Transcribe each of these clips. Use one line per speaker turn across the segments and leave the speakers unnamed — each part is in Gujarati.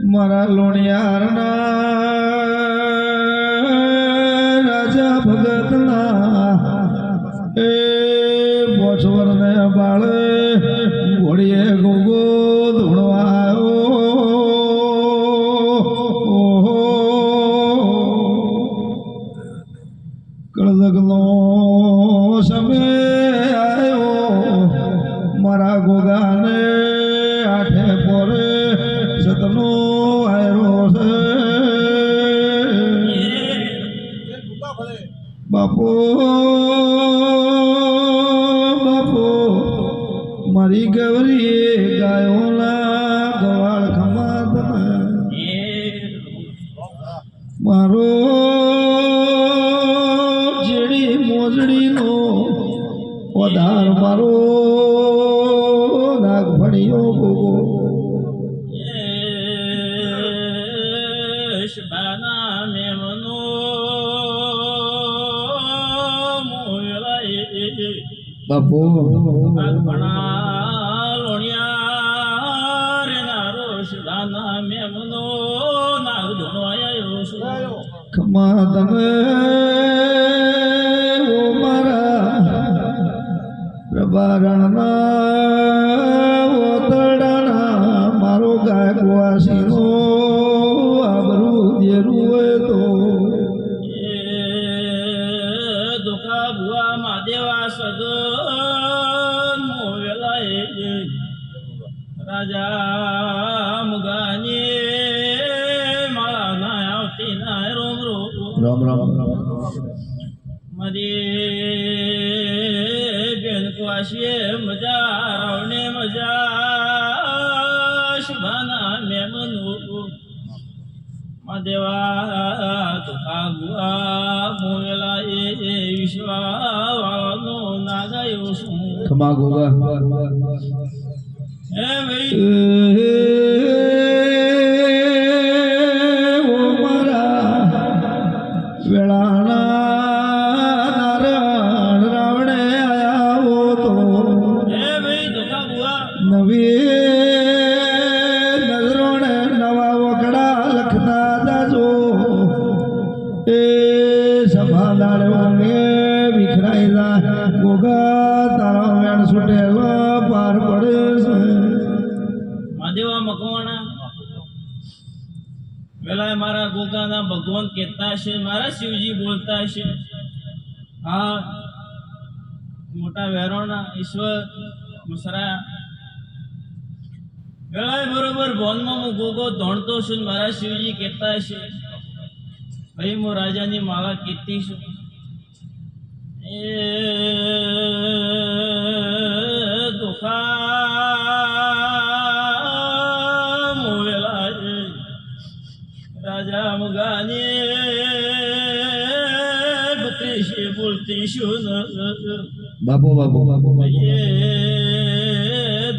મારા લોણિયારના રાજા ભગતના એ પોછવરને બાળે ઘોડીએ ગોગો ધૂણવા કળદગનો સમય આવ્યો મારા ગોગાને આઠે પોરે સતનો આયરો છે બાપો બાપો મારી ગવરીએ ગાયોના ગવાળ ખમાત મારો જેડી મોજડીનો વધાર મારો નાગ ભણ્યો ગોગો બાપો ખમા તમે ઓ મારા પ્રભારણના ઓતડાના મારો ગાયકવાસીનો આબરૂ દેરું હોય તો
દુખા ભુવા મહાદેવા સદન મોવેલા રાજા મુગાની માળા ના આવતી ના રોમ
રામ રામ
મારી બેન કવાશીએ મજા રાવણે મજા શુભાના મેમનું મહાદેવા દુખા ભુવા મોવેલા વિશ્વા વાળાનો નાગાયો છું
ખમા ગોગા
હે ભાઈ
ઓ મારા વેળાના નારાયણ રાવણે આવો તો
હે ભાઈ દુખા ભુવા
નવી નજરોને નવા વકડા લખતા જાજો એ સંભાળાને વિખરાઈ જા ગોગા તારા વેણ છૂટેલો પાર પડે છે
મહાદેવા મકવાણા વેલા મારા ગોગાના ભગવાન કહેતા છે મારા શિવજી બોલતા છે હા મોટા વેરોના ઈશ્વર મુસરા વેલા બરોબર ભવનમાં હું ગોગો ધોણતો છું ને મારા શિવજી કહેતા છે ભાઈ હું રાજાની માળા કીધી છું એ દુખા મોવેલા છે રાજા મુગાની બત્રીસી બોલતી શું
બાપો બાપો બાપો
એ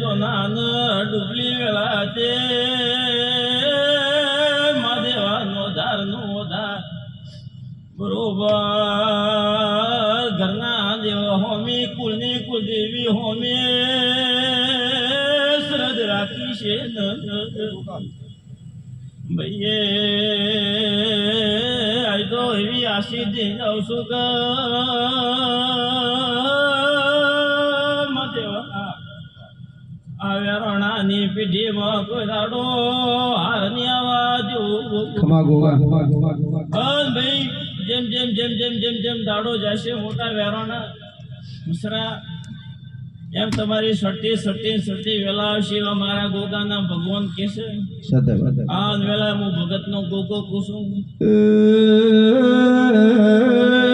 દોનાન ડુબલી વેળા તે મહાદેવાનો ધારનો ધાર બરોબર ઘરના દેવ હોમી કુલની કુલદેવી હોમી શ્રદ્ધ રાખી છે ભાઈએ આજ તો એવી આશી દઈ જાઉં છું કે મદેવા આવ્યા રણાની પેઢીમાં કોઈ દાડો હારની આવાજ
ખમા ગોગા
ભાઈ જેમ જેમ જેમ જેમ જેમ જેમ દાડો જશે મોટા વેરાના મુસરા એમ તમારી સટી સટી સટી વેલા આવશે એવા મારા ગોગાના ભગવાન કહેશે
સદા
આ વેલા હું ભગતનો ગોગો કુસુમ